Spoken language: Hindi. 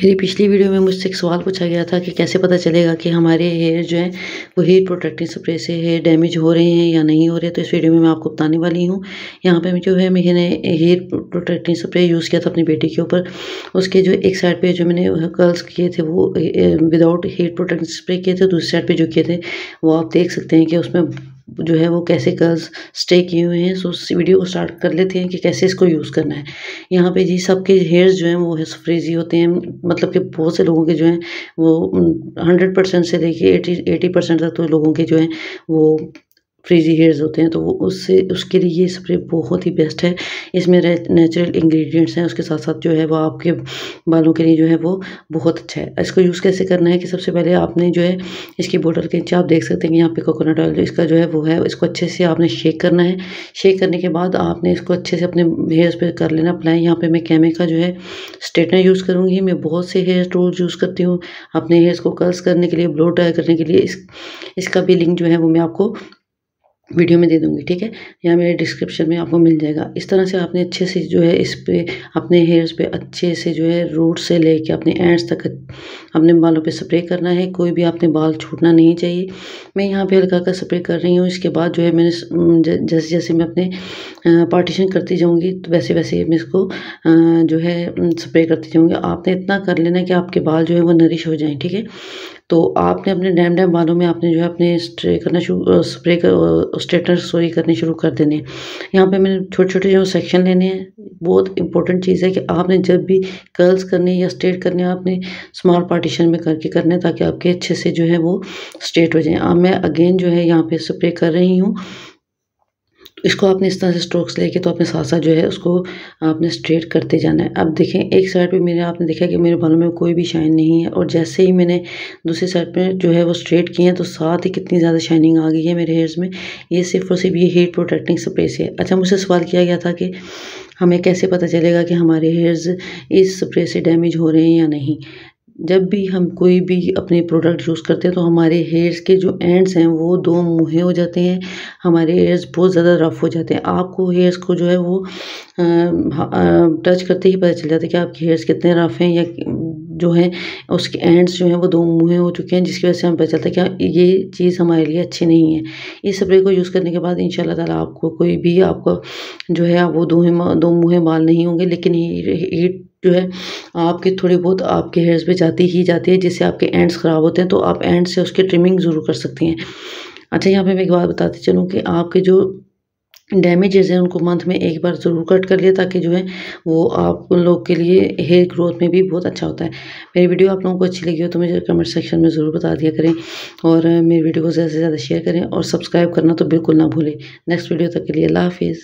मेरी पिछली वीडियो में मुझसे एक सवाल पूछा गया था कि कैसे पता चलेगा कि हमारे हेयर जो हैं वो हीट प्रोटेक्टिंग स्प्रे से हेयर डैमेज हो रहे हैं या नहीं हो रहे। तो इस वीडियो में मैं आपको बताने वाली हूँ। यहाँ पे जो है मैंने हेयर प्रोटेक्टिंग स्प्रे यूज़ किया था अपनी बेटी के ऊपर। उसके जो एक साइड पे जो मैंने कर्ल्स किए थे वो विदाउट हीट प्रोटेक्टिंग स्प्रे किए थे, दूसरी साइड पे जो किए थे वो आप देख सकते हैं कि उसमें जो है वो कैसे कर्ल्स स्टे किए हुए हैं। सो उस वीडियो को स्टार्ट कर लेते हैं कि कैसे इसको यूज़ करना है। यहाँ पे जी सबके हेयर्स जो हैं वो फ्रीज़ी होते हैं, मतलब कि बहुत से लोगों के जो हैं वो 100% से लेके 80% तक तो लोगों के जो हैं वो फ्रीज़ी हेयर्स होते हैं। तो वो उससे उसके लिए ये स्प्रे बहुत ही बेस्ट है। इसमें नेचुरल इंग्रेडिएंट्स हैं, उसके साथ-साथ जो है वो आपके बालों के लिए जो है वो बहुत अच्छा है। इसको यूज़ कैसे करना है कि सबसे पहले आपने जो है इसकी बोतल के नीचे आप देख सकते हैं कि यहाँ पे कोकोनट ऑयल इसका जो है वो है, इसको अच्छे से आपने शेक करना है। शेक करने के बाद आपने इसको अच्छे से अपने हेयर्स पे कर लेना अप्लाई। यहाँ पे मैं कैमे का जो है स्ट्रेटनर यूज़ करूँगी। मैं बहुत से हेयर टूल्स यूज़ करती हूँ अपने हेयर्स को कर्ल्स करने के लिए, ब्लो ड्राई करने के लिए। इसका भी लिंक जो है वो मैं आपको वीडियो में दे दूँगी, ठीक है? या मेरे डिस्क्रिप्शन में आपको मिल जाएगा। इस तरह से आपने अच्छे से जो है इस पे अपने हेयर्स पे अच्छे से जो है रूट से लेके अपने एंड्स तक अपने बालों पे स्प्रे करना है। कोई भी आपने बाल छूटना नहीं चाहिए। मैं यहाँ पे हल्का-हल्का स्प्रे कर रही हूँ। इसके बाद जो है मैंने जैसे-जैसे मैं अपने पार्टीशन करती जाऊँगी तो वैसे-वैसे मैं इसको जो है स्प्रे करती जाऊँगी। आपने इतना कर लेना है कि आपके बाल जो है वो नरिश हो जाएँ, ठीक है? तो आपने अपने डैम बालों में आपने जो है अपने स्ट्रेटनर सॉरी करने शुरू कर देने हैं। यहाँ पे मैंने छोटे-छोटे जो सेक्शन लेने हैं। बहुत इंपॉर्टेंट चीज़ है कि आपने जब भी कर्ल्स करने या स्ट्रेट करने आपने स्मॉल पार्टीशन में करके करने हैं ताकि आपके अच्छे से जो है वो स्ट्रेट हो जाएँ। अब मैं अगेन जो है यहाँ पे स्प्रे कर रही हूँ। इसको आपने इस तरह से स्ट्रोक्स लेके तो अपने साथ-साथ जो है उसको आपने स्ट्रेट करते जाना है। अब देखें एक साइड पे मेरे आपने देखा कि मेरे बालों में कोई भी शाइन नहीं है और जैसे ही मैंने दूसरी साइड पे जो है वो स्ट्रेट किए हैं तो साथ ही कितनी ज़्यादा शाइनिंग आ गई है मेरे हेयर्स में। ये सिर्फ़ और सिर्फ़ ये हीट प्रोटेक्टिंग स्प्रे से है। अच्छा, मुझसे सवाल किया गया था कि हमें कैसे पता चलेगा कि हमारे हेयर्स इस स्प्रे से डैमेज हो रहे हैं या नहीं? जब भी हम कोई भी अपने प्रोडक्ट यूज़ करते हैं तो हमारे हेयर्स के जो एंड्स हैं वो दो मुँहे हो जाते हैं। हमारे हेयर्स बहुत ज़्यादा रफ़ हो जाते हैं। आपको हेयर्स को जो है वो टच करते ही पता चल जाता है कि आपके हेयर्स कितने रफ़ हैं या जो है उसके एंड्स जो हैं वो दो मुँहे हो चुके हैं, जिसकी वज़ह से हमें पता चलता है कि ये चीज़ हमारे लिए अच्छी नहीं है। इस स्प्रे को यूज़ करने के बाद इंशाल्लाह ताला आपको कोई भी आपको जो है वो दो मुँहे बाल नहीं होंगे, लेकिन हीट जो है आपके थोड़ी बहुत आपके हेयर्स पे जाती ही जाती है, जिससे आपके एंड्स ख़राब होते हैं। तो आप एंड से उसकी ट्रिमिंग ज़रूर कर सकती हैं। अच्छा, यहाँ पे मैं एक बात बताती चलूँ कि आपके जो डैमेजेज़ हैं उनको मंथ में एक बार ज़रूर कट कर लिया ताकि जो है वो आप उन लोग के लिए हेयर ग्रोथ में भी बहुत अच्छा होता है। मेरी वीडियो आप लोगों को अच्छी लगी हो तो मुझे कमेंट सेक्शन में ज़रूर बता दिया करें और मेरी वीडियो को ज़्यादा से ज़्यादा शेयर करें और सब्सक्राइब करना तो बिल्कुल ना भूलें। नेक्स्ट वीडियो तक के लिए अल्लाह हाफ़िज़।